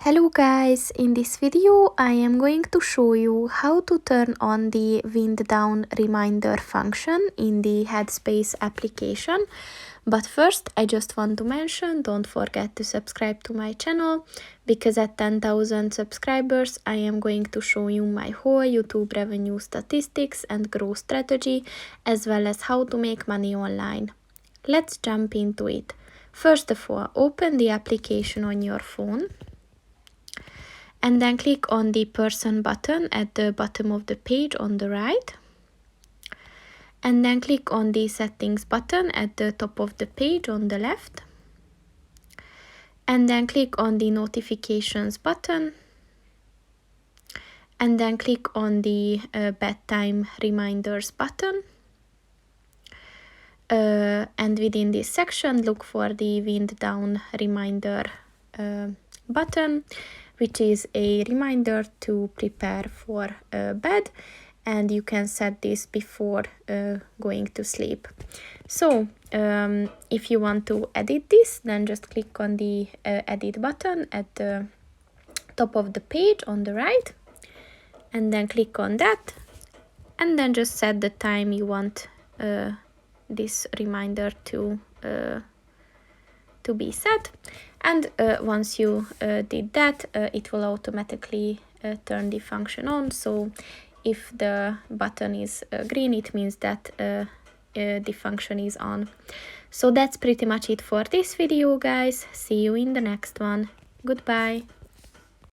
Hello guys, in this video I am going to show you how to turn on the wind down reminder function in the Headspace application. But first I just want to mention, don't forget to subscribe to my channel, because at 10,000 subscribers I am going to show you my whole YouTube revenue statistics and growth strategy, as well as how to make money online. Let's jump into it. First of all, open the application on your phone. And then click on the person button at the bottom of the page on the right. And then click on the settings button at the top of the page on the left. And then click on the notifications button. And then click on the bedtime reminders button. And within this section, look for the wind down reminder button, which is a reminder to prepare for bed, and you can set this before going to sleep. So if you want to edit this, then just click on the edit button at the top of the page on the right, and then click on that, and then just set the time you want this reminder to be set. And once you did that, it will automatically turn the function on. So if the button is green, it means that the function is on. So that's pretty much it for this video, guys. See you in the next one. Goodbye.